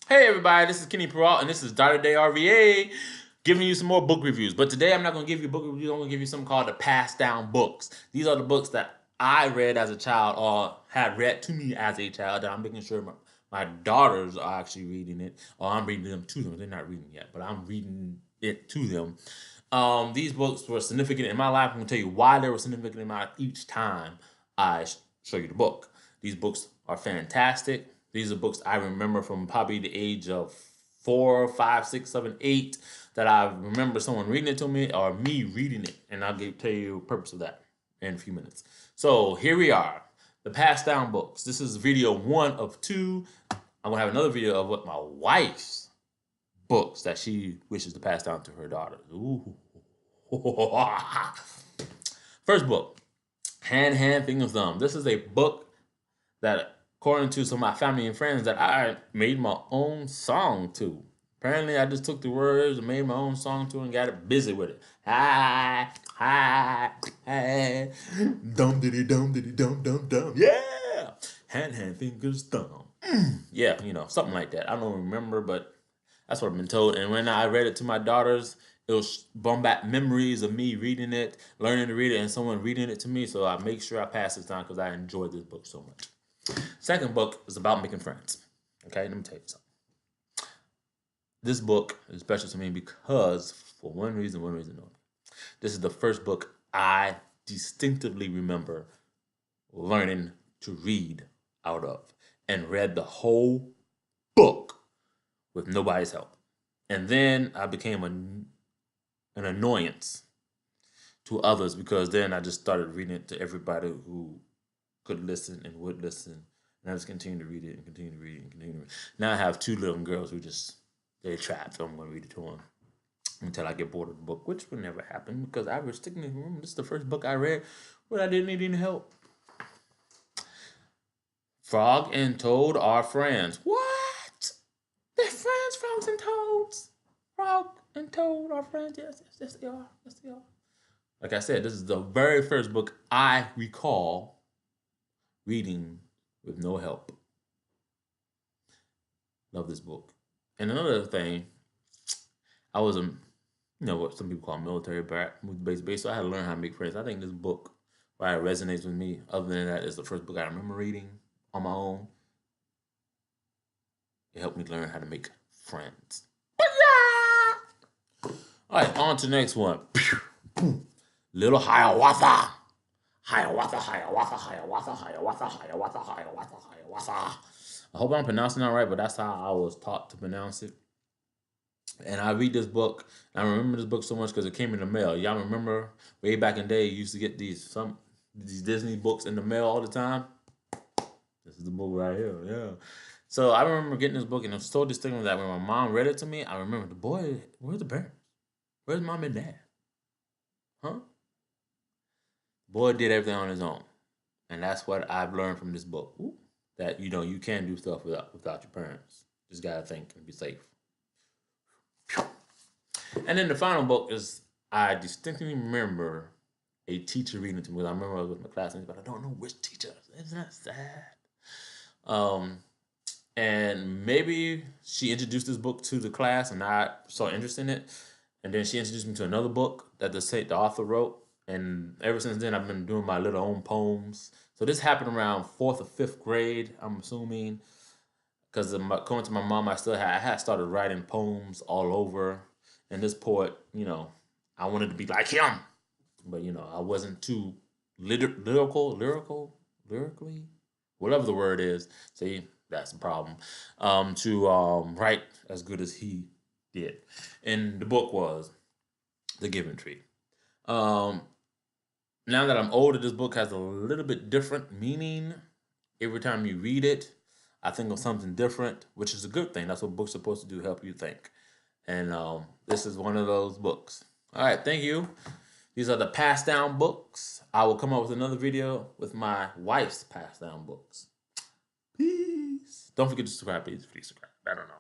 Hey everybody, this is Kenny Peralt and this is Dr. Day RVA giving you some more book reviews. But today I'm not going to give you book reviews, I'm going to give you something called the passed down books. These are the books that I read as a child or had read to me as a child that I'm making sure my daughters are actually reading it, or I'm reading them to them. They're not reading yet, but I'm reading it to them. These books were significant in my life. I'm going to tell you why they were significant in my life each time I show you the book. These books are fantastic. These are books I remember from probably the age of 4, 5, 6, 7, 8 that I remember someone reading it to me or me reading it. And I'll tell you the purpose of that in a few minutes. So here we are, the passed down books. This is video 1 of 2. I'm going to have another video of what my wife's books that she wishes to pass down to her daughters. Ooh. First book, Hand, Finger, Thumb. This is a book that, according to some of my family and friends, that I made my own song to. Apparently, I just took the words and made my own song to and got it busy with it. Hi, hi, hi. Dum diddy dum diddy dum dum dum. Yeah. Hand, fingers, thumb. Yeah, something like that. I don't remember, but that's what I've been told. And when I read it to my daughters, it was bring back memories of me reading it, learning to read it, and someone reading it to me. So I make sure I pass this down because I enjoyed this book so much. Second book is about making friends. Okay, let me tell you something. This book is special to me because, for one reason only, this is the first book I distinctively remember learning to read out of and read the whole book with nobody's help. And then I became an annoyance to others because then I just started reading it to everybody who could listen and would listen. And I just continue to read it and continue to read it and continue to read it. Now I have 2 little girls who they're trapped, so I'm going to read it to them until I get bored of the book, which will never happen because I was sticking in the room. This is the first book I read where I didn't need any help. Frog and Toad are friends. What? They're friends, frogs and toads. Frog and Toad are friends. Yes, they are. Yes, they are. Like I said, this is the very first book I recall reading with no help. Love this book. And another thing, I was what some people call military brat, base, so I had to learn how to make friends. I think this book, why it resonates with me, other than that, is the first book I remember reading on my own. It helped me learn how to make friends. All right, on to the next one. Little Hiawatha. Hiawatha, Hiawatha, Hiawatha, Hiawatha, Hiawatha, Hiawatha, Hiawatha. I hope I'm pronouncing that right, but that's how I was taught to pronounce it. And I read this book. And I remember this book so much because it came in the mail. Y'all remember way back in the day, you used to get these Disney books in the mail all the time. This is the book right here. Yeah. So I remember getting this book, and it was so distinct that when my mom read it to me, I remember the boy. Where's the parents? Where's mom and dad? Huh? Boy did everything on his own, and that's what I've learned from this book. Ooh, that you can do stuff without your parents. Just gotta think and be safe. And then the final book is I distinctly remember a teacher reading it to me. I remember I was with my classmates, but I don't know which teacher. Isn't that sad? Um, and maybe she introduced this book to the class, and I saw interest in it. And then she introduced me to another book that the author wrote. And ever since then, I've been doing my little own poems. So this happened around 4th or 5th grade, I'm assuming, because according to my mom, I had started writing poems all over. And this poet, I wanted to be like him, but I wasn't too lyrically, whatever the word is. See, that's the problem. To write as good as he did, and the book was The Giving Tree. Um, Now that I'm older, this book has a little bit different meaning. Every time you read it, I think of something different, which is a good thing. That's what books are supposed to do, help you think. And this is one of those books. All right, thank you. These are the passed down books. I will come up with another video with my wife's passed down books. Peace. Don't forget to subscribe, please. Please subscribe. I don't know.